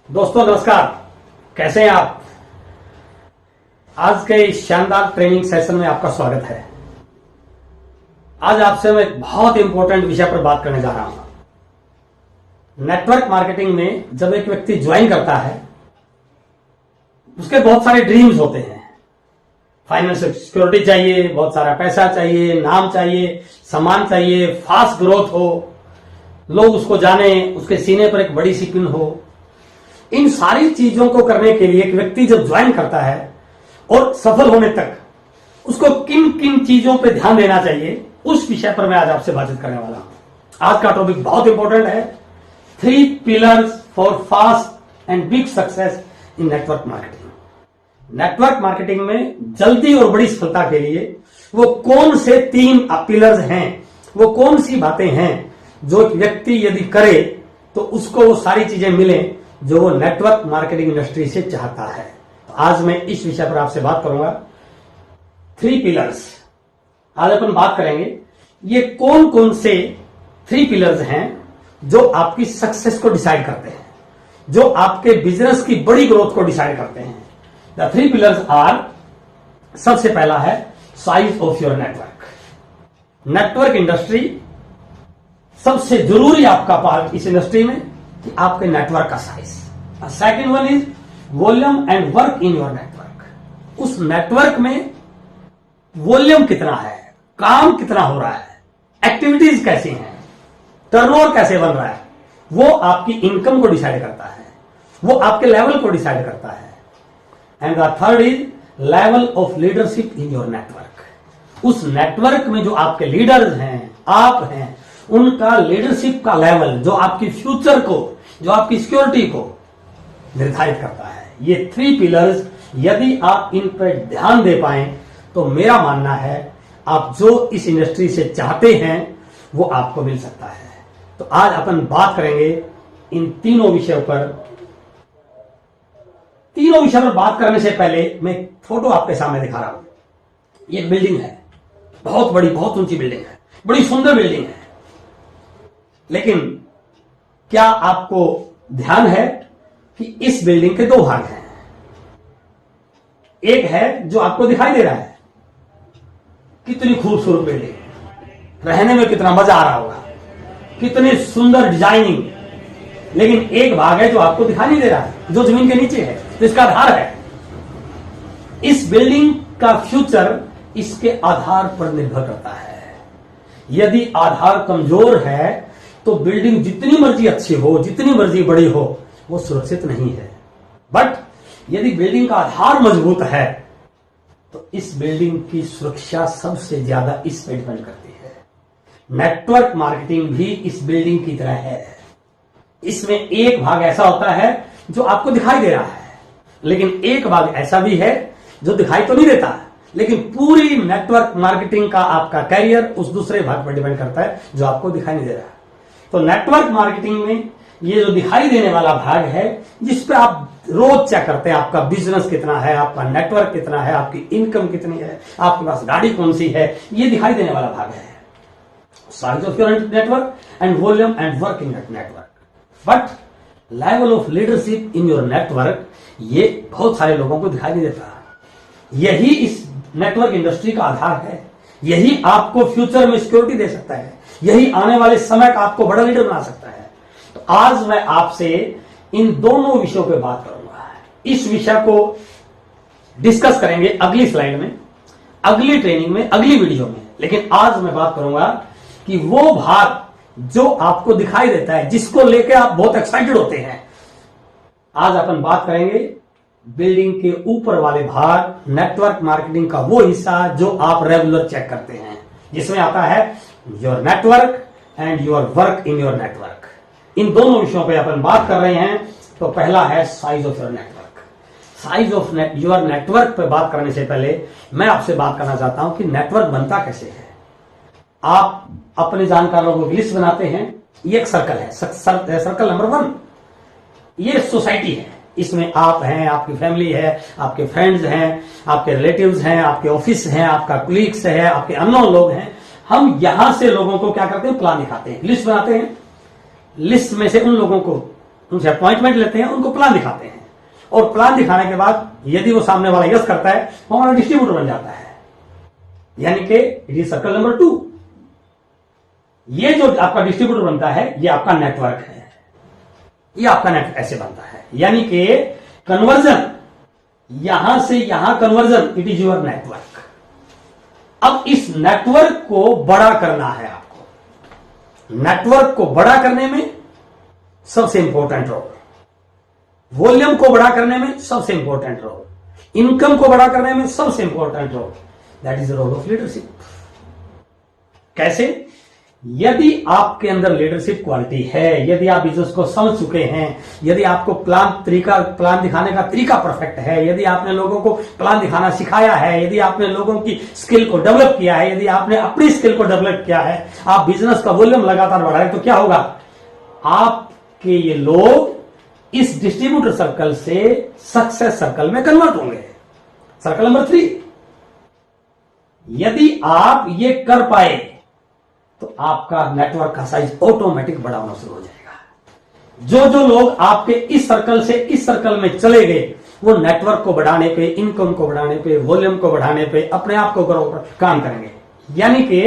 दोस्तों नमस्कार, कैसे हैं आप। आज के इस शानदार ट्रेनिंग सेशन में आपका स्वागत है। आज आपसे मैं एक बहुत इंपॉर्टेंट विषय पर बात करने जा रहा हूं। नेटवर्क मार्केटिंग में जब एक व्यक्ति ज्वाइन करता है, उसके बहुत सारे ड्रीम्स होते हैं। फाइनेंशियल सिक्योरिटी चाहिए, बहुत सारा पैसा चाहिए, नाम चाहिए, सम्मान चाहिए, फास्ट ग्रोथ हो, लोग उसको जाने, उसके सीने पर एक बड़ी सी पिन हो। इन सारी चीजों को करने के लिए एक व्यक्ति जब ज्वाइन करता है और सफल होने तक उसको किन किन चीजों पर ध्यान देना चाहिए, उस विषय पर मैं आज आपसे बातचीत करने वाला हूं। आज का टॉपिक बहुत इंपॉर्टेंट है, 3 pillars for fast and big success in network marketing. Network marketing में जल्दी और बड़ी सफलता के लिए वो कौन से 3 पिलर्स हैं, वो कौन सी बातें हैं जो एक व्यक्ति यदि करे तो उसको वो सारी चीजें मिले जो वो नेटवर्क मार्केटिंग इंडस्ट्री से चाहता है। तो आज मैं इस विषय पर आपसे बात करूंगा, 3 पिलर्स। आज अपन बात करेंगे ये कौन कौन से 3 पिलर्स हैं जो आपकी सक्सेस को डिसाइड करते हैं, जो आपके बिजनेस की बड़ी ग्रोथ को डिसाइड करते हैं। द 3 पिलर्स आर, सबसे पहला है size of your network. Network industry सबसे जरूरी आपका पार्ट इस इंडस्ट्री में कि आपके नेटवर्क का size. Second one is volume and work in your network. उस नेटवर्क में वॉल्यूम कितना है, काम कितना हो रहा है, एक्टिविटीज कैसी हैं, टर्नओवर कैसे बन रहा है, वो आपकी इनकम को डिसाइड करता है, वो आपके लेवल को डिसाइड करता है। And the third is level of leadership in your network. उस नेटवर्क में जो आपके लीडर्स हैं, आप हैं, उनका लीडरशिप का लेवल जो आपकी फ्यूचर को, जो आपकी सिक्योरिटी को निर्धारित करता है। ये 3 पिलर्स यदि आप इन पर ध्यान दे पाए तो मेरा मानना है आप जो इस इंडस्ट्री से चाहते हैं वो आपको मिल सकता है। तो आज अपन बात करेंगे इन तीनों विषयों पर। तीनों विषयों पर बात करने से पहले मैं एक फोटो आपके सामने दिखा रहा हूं। ये बिल्डिंग है, बहुत बड़ी, बहुत ऊंची बिल्डिंग है, बड़ी सुंदर बिल्डिंग है। लेकिन क्या आपको ध्यान है कि इस बिल्डिंग के 2 भाग हैं। एक है जो आपको दिखाई दे रहा है, कितनी खूबसूरत बिल्डिंग, रहने में कितना मजा आ रहा होगा, कितनी सुंदर डिजाइनिंग। लेकिन एक भाग है जो आपको दिखाई नहीं दे रहा है, जो जमीन के नीचे है, जिसका आधार है। इस बिल्डिंग का फ्यूचर इसके आधार पर निर्भर करता है। यदि आधार कमजोर है तो बिल्डिंग जितनी मर्जी अच्छी हो, जितनी मर्जी बड़ी हो, वो सुरक्षित नहीं है। बट यदि बिल्डिंग का आधार मजबूत है तो इस बिल्डिंग की सुरक्षा सबसे ज्यादा इस पर डिपेंड करती है। नेटवर्क मार्केटिंग भी इस बिल्डिंग की तरह है। इसमें एक भाग ऐसा होता है जो आपको दिखाई दे रहा है, लेकिन एक भाग ऐसा भी है जो दिखाई तो नहीं देता, लेकिन पूरी नेटवर्क मार्केटिंग का आपका कैरियर उस दूसरे भाग पर डिपेंड करता है जो आपको दिखाई नहीं दे रहा है। तो नेटवर्क मार्केटिंग में ये जो दिखाई देने वाला भाग है, जिस पे आप रोज चेक करते हैं आपका बिजनेस कितना है, आपका नेटवर्क कितना है, आपकी इनकम कितनी है, आपके पास गाड़ी कौन सी है, ये दिखाई देने वाला भाग है। Size of your network and volume and work in network. But level of leadership in your network, ये बहुत सारे लोगों को दिखाई नहीं देता। यही इस नेटवर्क इंडस्ट्री का आधार है। यही आपको फ्यूचर में सिक्योरिटी दे सकता है, यही आने वाले समय का आपको बड़ा लीडर बना सकता है। तो आज मैं आपसे इन दोनों विषयों पे बात करूंगा। इस विषय को डिस्कस करेंगे अगली स्लाइड में, अगली ट्रेनिंग में, अगली वीडियो में। लेकिन आज मैं बात करूंगा कि वो भाग जो आपको दिखाई देता है, जिसको लेकर आप बहुत एक्साइटेड होते हैं। आज अपन बात करेंगे बिल्डिंग के ऊपर वाले भाग, नेटवर्क मार्केटिंग का वो हिस्सा जो आप रेगुलर चेक करते हैं, जिसमें आता है your network and your work in your network. इन दोनों विषयों पे अपन बात कर रहे हैं। तो पहला है size of your network. Size of your network पे बात करने से पहले मैं आपसे बात करना चाहता हूं कि नेटवर्क बनता कैसे है। आप अपने जानकारों को लिस्ट बनाते हैं, ये एक सर्कल है, सर्कल नंबर 1। ये सोसाइटी है, इसमें आप हैं, आपकी फैमिली है, आपके फ्रेंड्स हैं, आपके रिलेटिव्स हैं, आपके ऑफिस हैं, आपका कुलीग्स है, आपके अननोन लोग हैं। हम यहां से लोगों को क्या करते हैं, प्लान दिखाते हैं, लिस्ट बनाते हैं। लिस्ट में से उन लोगों को उनसे अपॉइंटमेंट लेते हैं, उनको प्लान दिखाते हैं, और प्लान दिखाने के बाद यदि वो सामने वाला यस करता है तो हमारा डिस्ट्रीब्यूटर बन जाता है, यानी कि इट इज सर्कल नंबर 2। ये जो आपका डिस्ट्रीब्यूटर बनता है ये आपका नेटवर्क है, ये आपका नेटवर्क ऐसे बनता है, यानी कि कन्वर्जन, यहां से यहां conversion, it is your network. अब इस नेटवर्क को बड़ा करना है आपको। नेटवर्क को बड़ा करने में सबसे इंपॉर्टेंट रोल, वॉल्यूम को बड़ा करने में सबसे इंपॉर्टेंट रोल, इनकम को बड़ा करने में सबसे important role, that is the role of leadership. कैसे? यदि आपके अंदर लीडरशिप क्वालिटी है, यदि आप बिजनेस को समझ चुके हैं, यदि आपको प्लान दिखाने का तरीका परफेक्ट है, यदि आपने लोगों को प्लान दिखाना सिखाया है, यदि आपने लोगों की स्किल को डेवलप किया है, यदि आपने अपनी स्किल को डेवलप किया है, आप बिजनेस का वॉल्यूम लगातार बढ़ाएं, तो क्या होगा? आपके ये लोग इस डिस्ट्रीब्यूटर सर्कल से सक्सेस सर्कल में कन्वर्ट होंगे। सर्कल नंबर 3, यदि आप ये कर पाए तो आपका नेटवर्क का साइज ऑटोमेटिक बड़ा होना शुरू हो जाएगा। जो जो लोग आपके इस सर्कल से इस सर्कल में चले गए, वो नेटवर्क को बढ़ाने पे, इनकम को बढ़ाने पे, वॉल्यूम को बढ़ाने पे, अपने आप को ग्रो कर काम करेंगे। यानी कि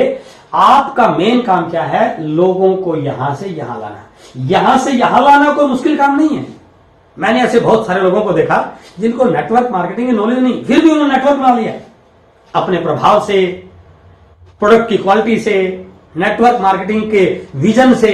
आपका मेन काम क्या है? लोगों को यहां से यहां लाना। यहां से यहां लाना कोई मुश्किल काम नहीं है। मैंने ऐसे बहुत सारे लोगों को देखा जिनको नेटवर्क मार्केटिंग की नॉलेज नहीं, फिर भी उन्होंने नेटवर्क बना लिया अपने प्रभाव से, प्रोडक्ट की क्वालिटी से, नेटवर्क मार्केटिंग के विजन से,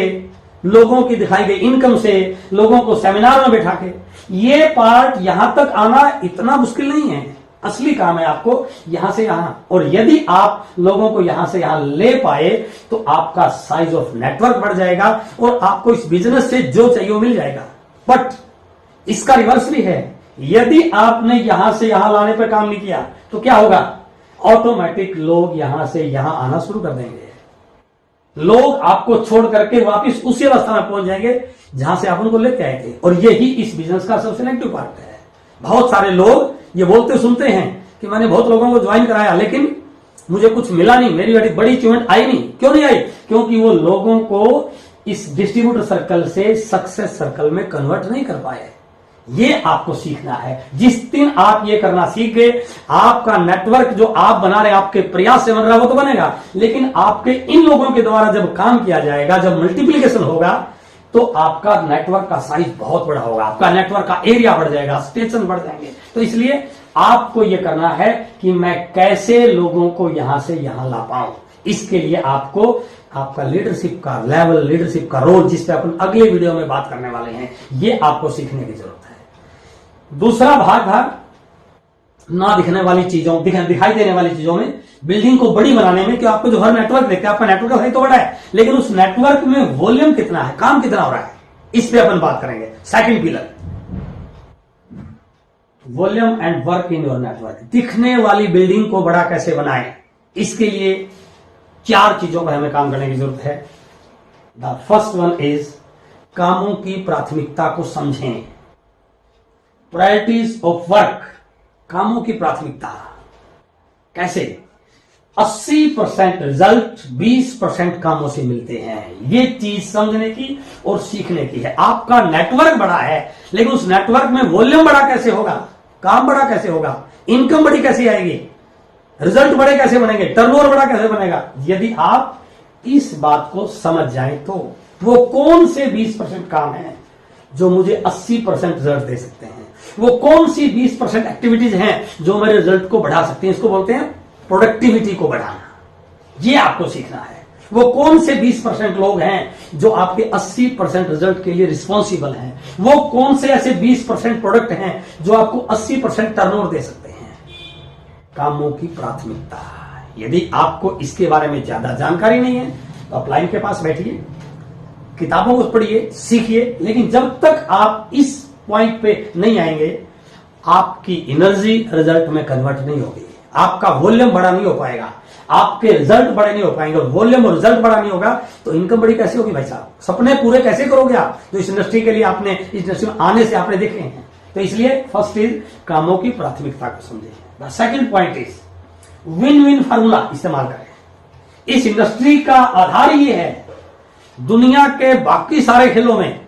लोगों की दिखाई गई इनकम से, लोगों को सेमिनार में बैठा के। ये पार्ट यहां तक आना इतना मुश्किल नहीं है। असली काम है आपको यहां से यहां, और यदि आप लोगों को यहां से यहां ले पाए तो आपका साइज ऑफ नेटवर्क बढ़ जाएगा और आपको इस बिजनेस से जो चाहिए वो मिल जाएगा। बट इसका रिवर्स भी है, यदि आपने यहां से यहां लाने पर काम नहीं किया तो क्या होगा? ऑटोमेटिक लोग यहां से यहां आना शुरू कर देंगे। लोग आपको छोड़ करके वापस उसी अवस्था में पहुंच जाएंगे जहां से आप उनको लेके आए थे, और यही इस बिजनेस का सबसे नेगेटिव पार्ट है। बहुत सारे लोग ये बोलते सुनते हैं कि मैंने बहुत लोगों को ज्वाइन कराया लेकिन मुझे कुछ मिला नहीं, मेरी बड़ी अचीवमेंट आई नहीं। क्यों नहीं आई? क्योंकि वो लोगों को इस डिस्ट्रीब्यूटर सर्कल से सक्सेस सर्कल में कन्वर्ट नहीं कर पाए। ये आपको सीखना है। जिस दिन आप ये करना सीख गए, आपका नेटवर्क जो आप बना रहे, आपके प्रयास से बन रहा है वो तो बनेगा, लेकिन आपके इन लोगों के द्वारा जब काम किया जाएगा, जब मल्टीप्लीकेशन होगा, तो आपका नेटवर्क का साइज बहुत बड़ा होगा, आपका नेटवर्क का एरिया बढ़ जाएगा, स्टेशन बढ़ जाएंगे। तो इसलिए आपको यह करना है कि मैं कैसे लोगों को यहां से यहां ला पाऊं। इसके लिए आपको आपका लीडरशिप का लेवल, लीडरशिप का रोल, जिस पे अपन अगले वीडियो में बात करने वाले हैं, ये आपको सीखने की जरूरत है। दूसरा भाग था ना दिखने वाली चीजों, दिखाई देने वाली चीजों में, बिल्डिंग को बड़ी बनाने में। कि आपको जो हर नेटवर्क देखते हैं, आपका नेटवर्क का साइज तो बड़ा है, लेकिन उस नेटवर्क में वॉल्यूम कितना है, काम कितना हो रहा है, इस पे अपन बात करेंगे। Second pillar, volume and work in your network. दिखने वाली बिल्डिंग को बड़ा कैसे बनाएं, इसके लिए 4 चीजों पर हमें काम करने की जरूरत है। द फर्स्ट वन इज, कामों की प्राथमिकता को समझें। प्रायोरिटीज ऑफ वर्क, कामों की प्राथमिकता कैसे? 80% रिजल्ट 20% कामों से मिलते हैं। ये चीज समझने की और सीखने की है। आपका नेटवर्क बड़ा है, लेकिन उस नेटवर्क में वॉल्यूम बड़ा कैसे होगा, काम बड़ा कैसे होगा, इनकम बड़ी कैसे आएगी, रिजल्ट बड़े कैसे बनेंगे, टर्नओवर बड़ा कैसे बनेगा? यदि आप इस बात को समझ जाएं तो वो कौन से 20% काम है जो मुझे 80% रिजल्ट दे सकते हैं, वो कौन सी 20% एक्टिविटीज हैं जो मेरे रिजल्ट को बढ़ा सकती हैं। इसको बोलते हैं प्रोडक्टिविटी को बढ़ाना। ये आपको सीखना है। वो कौन से 20% लोग हैं जो आपके 80% रिजल्ट के लिए रिस्पॉन्सिबल हैं, वो कौन से ऐसे 20% प्रोडक्ट हैं जो आपको 80% टर्नओवर दे सकते हैं। कामों की प्राथमिकता। यदि आपको इसके बारे में ज्यादा जानकारी नहीं है तो आप लाइन के पास बैठिए, किताबों को पढ़िए, सीखिए, लेकिन जब तक आप इस पॉइंट पे नहीं आएंगे, आपकी एनर्जी रिजल्ट में कन्वर्ट नहीं होगी, आपका वॉल्यूम बड़ा नहीं हो पाएगा, आपके रिजल्ट बड़े नहीं हो पाएंगे। वॉल्यूम और रिजल्ट बड़ा नहीं होगा तो इनकम बड़ी कैसे होगी भाई साहब? सपने पूरे कैसे करोगे आप, जो इस इंडस्ट्री के लिए आपने, इस इंडस्ट्री में आने से आपने देखे हैं। तो इसलिए फर्स्ट इज, कामों की प्राथमिकता को समझे। Second point is, win win formula इस्तेमाल करें। इस इंडस्ट्री का आधार ये है, दुनिया के बाकी सारे खेलों में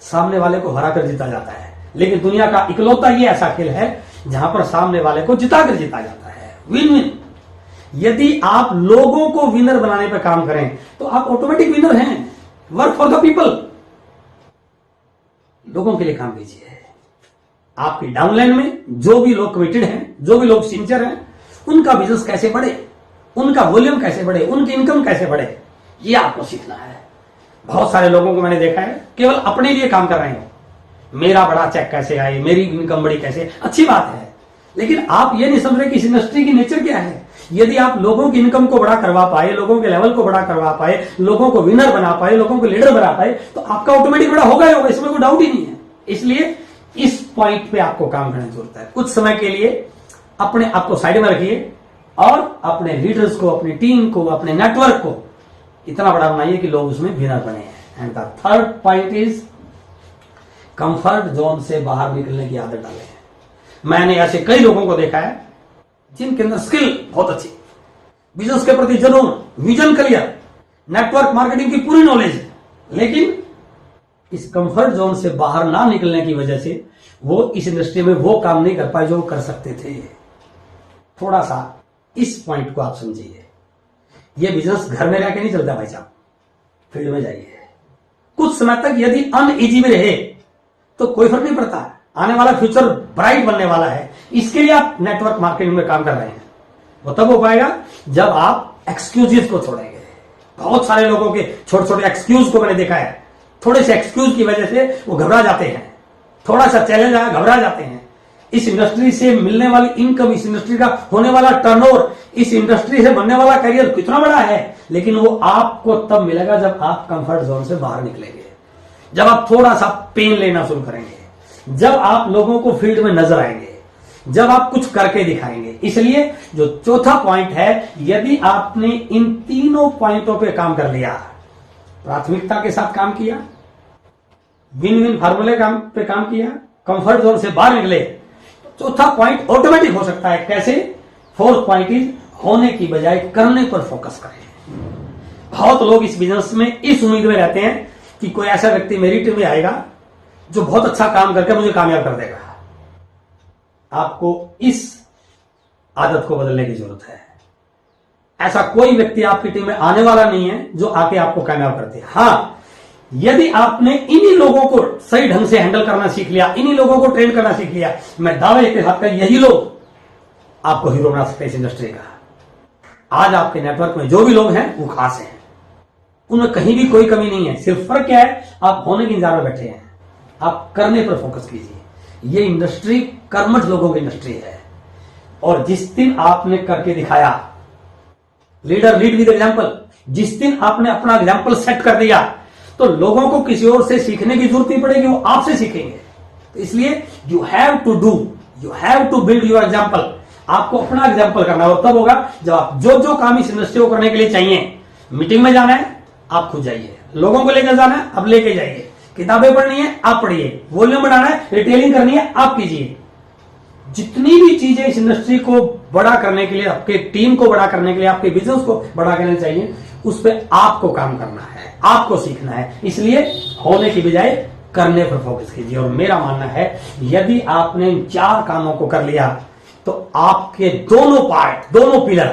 सामने वाले को हराकर जीता जाता है। लेकिन दुनिया का इकलौता ये ऐसा खेल है जहां पर सामने वाले को जिताकर जीता जाता है, विन विन। यदि आप लोगों को विनर बनाने पर काम करें तो आप ऑटोमेटिक विनर हैं। वर्क फॉर द पीपल, लोगों के लिए काम कीजिए। आपकी डाउनलाइन में जो भी लोग कमिटेड हैं, जो भी लोग सिंसियर हैं, उनका बिजनेस कैसे बढ़े, उनका वॉल्यूम कैसे बढ़े, उनकी इनकम कैसे बढ़े, ये आपको सीखना है। बहुत सारे लोगों को मैंने देखा है केवल अपने लिए काम कर रहे हैं, मेरा बड़ा चेक कैसे आए, मेरी इनकम बड़ी कैसे, अच्छी बात है, लेकिन आप ये नहीं समझ रहे कि इस इंडस्ट्री की नेचर क्या है। यदि आप लोगों की इनकम को बड़ा करवा पाए, लोगों के लेवल को बड़ा करवा पाए, लोगों को विनर बना पाए, लोगों को लीडर बना पाए, तो आपका ऑटोमेटिक बड़ा होगा ही होगा, इसमें कोई डाउट ही नहीं है। इसलिए इस पॉइंट पे आपको काम करने की जरूरत है। कुछ समय के लिए अपने आप को साइड में रखिए और अपने लीडर्स को, अपनी टीम को, अपने नेटवर्क को इतना बड़ा बनाइए कि लोग उसमें विनर बने। And the third point is comfort zone से बाहर निकलने की आदत डालें। मैंने ऐसे कई लोगों को देखा है जिनके अंदर स्किल बहुत अच्छी, बिजनेस के प्रति जुनून, विजन क्लियर, नेटवर्क मार्केटिंग की पूरी नॉलेज, लेकिन इस कंफर्ट जोन से बाहर ना निकलने की वजह से वो इस इंडस्ट्री में वो काम नहीं कर पाए जो वो कर सकते थे। थोड़ा सा इस पॉइंट को आप समझिए। ये बिजनेस घर में रह के नहीं चलता भाई साहब, फील्ड में जाइए। कुछ समय तक यदि अनइजी में रहे तो कोई फर्क नहीं पड़ता, आने वाला फ्यूचर ब्राइट बनने वाला है। इसके लिए आप नेटवर्क मार्केटिंग में काम कर रहे हैं, वो तब हो पाएगा जब आप एक्सक्यूजेस को छोड़ेंगे। बहुत सारे लोगों के छोटे छोटे एक्सक्यूज को मैंने देखा है, थोड़े से एक्सक्यूज की वजह से वो घबरा जाते हैं, थोड़ा सा चैलेंज आया घबरा जाते हैं। इस इंडस्ट्री से मिलने वाली इनकम, इस इंडस्ट्री का होने वाला टर्नओवर, इस इंडस्ट्री से बनने वाला करियर कितना बड़ा है, लेकिन वो आपको तब मिलेगा जब आप कंफर्ट जोन से बाहर निकलेंगे, जब आप थोड़ा सा पेन लेना शुरू करेंगे, जब आप लोगों को फील्ड में नजर आएंगे, जब आप कुछ करके दिखाएंगे। इसलिए जो चौथा पॉइंट है, यदि आपने इन तीनों पॉइंटों पे काम कर लिया, प्राथमिकता के साथ काम किया, विन विन फार्मूले पे काम किया, कंफर्ट जोन से बाहर निकले, चौथा पॉइंट ऑटोमेटिक हो सकता है। कैसे? फोर्थ पॉइंट इज होने की बजाय करने पर फोकस करें। बहुत लोग इस बिजनेस में इस उम्मीद में रहते हैं कि कोई ऐसा व्यक्ति मेरी टीम में आएगा जो बहुत अच्छा काम करके मुझे कामयाब कर देगा। आपको इस आदत को बदलने की जरूरत है। ऐसा कोई व्यक्ति आपकी टीम में आने वाला नहीं है जो आके आपको कामयाब कर दे। हाँ, यदि आपने इन्हीं लोगों को सही ढंग से हैंडल करना सीख लिया, इन्हीं लोगों को ट्रेन करना सीख लिया, मैं दावे के साथ कर यही लोग आपको हीरो बना सकते हैं इस इंडस्ट्री का। आज आपके नेटवर्क में जो भी लोग हैं वो खास हैं, उनमें कहीं भी कोई कमी नहीं है। सिर्फ फर्क क्या है, आप होने के इंतजार में बैठे हैं, आप करने पर फोकस कीजिए। ये इंडस्ट्री कर्मठ लोगों की इंडस्ट्री है, और जिस दिन आपने करके दिखाया, लीडर लीड विद एग्जांपल, जिस दिन आपने अपना एग्जांपल सेट कर दिया तो लोगों को किसी और से सीखने की जरूरत नहीं पड़ेगी, वो आपसे सीखेंगे। तो इसलिए you have to build your example. आपको अपना एग्जांपल करना हो, तब होगा जब आप जो काम इस इंडस्ट्री को करने के लिए चाहिए। मीटिंग में जाना है, आप खुद जाइए। लोगों को लेकर जाना है, आप लेके जाइए। किताबें पढ़नी है, आप पढ़िए। वॉल्यूम बढ़ाना है, रिटेलिंग करनी है, आप कीजिए। जितनी भी चीजें इस इंडस्ट्री को बड़ा करने के लिए, आपके टीम को बड़ा करने के लिए, आपके बिजनेस को बड़ा करना चाहिए, उस पर आपको काम करना है, आपको सीखना है। इसलिए होने की बजाय करने पर फोकस कीजिए। और मेरा मानना है, यदि आपने इन 4 कामों को कर लिया तो आपके दोनों pillar,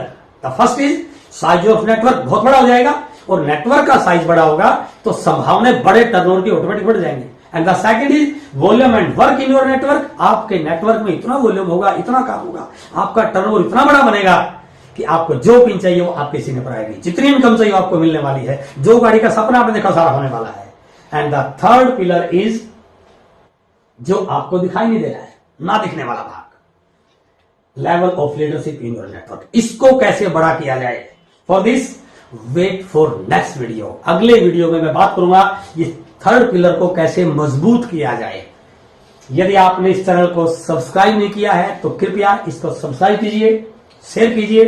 the first is size of network बहुत बड़ा हो जाएगा, और नेटवर्क का साइज बड़ा होगा तो संभावनाएं बड़े टर्नओवर की ऑटोमेटिक बढ़ जाएंगे। And the second is volume and work in your network. आपके नेटवर्क में इतना वॉल्यूम होगा, इतना काम होगा, आपका टर्नओवर इतना बड़ा बनेगा कि आपको जो पिन चाहिए वो आपके सीने पर आएगी, जितनी इनकम चाहिए आपको मिलने वाली है, जो गाड़ी का सपना आपने देखा सारा होने वाला है। And the third pillar is जो आपको दिखाई नहीं दे रहा है, ना दिखने वाला भाग, level of leadership in your network. इसको कैसे बड़ा किया जाए, for this wait for next video. अगले वीडियो में मैं बात करूंगा ये थर्ड पिलर को कैसे मजबूत किया जाए। यदि आपने इस चैनल को सब्सक्राइब नहीं किया है तो कृपया इसको सब्सक्राइब कीजिए, शेयर कीजिए,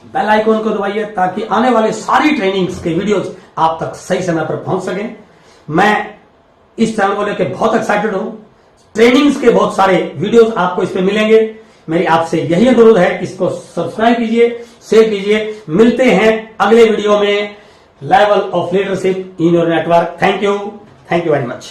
बेल आइकन को दबाइए, ताकि आने वाले सारी ट्रेनिंग्स के वीडियोस आप तक सही समय पर पहुंच सकें। मैं इस चैनल को लेकर बहुत एक्साइटेड हूं। ट्रेनिंग्स के बहुत सारे वीडियोस आपको इस पे मिलेंगे। मेरी आपसे यही अनुरोध है कि इसको सब्सक्राइब कीजिए, शेयर कीजिए। मिलते हैं अगले वीडियो में, level of leadership in your network. Thank you very much.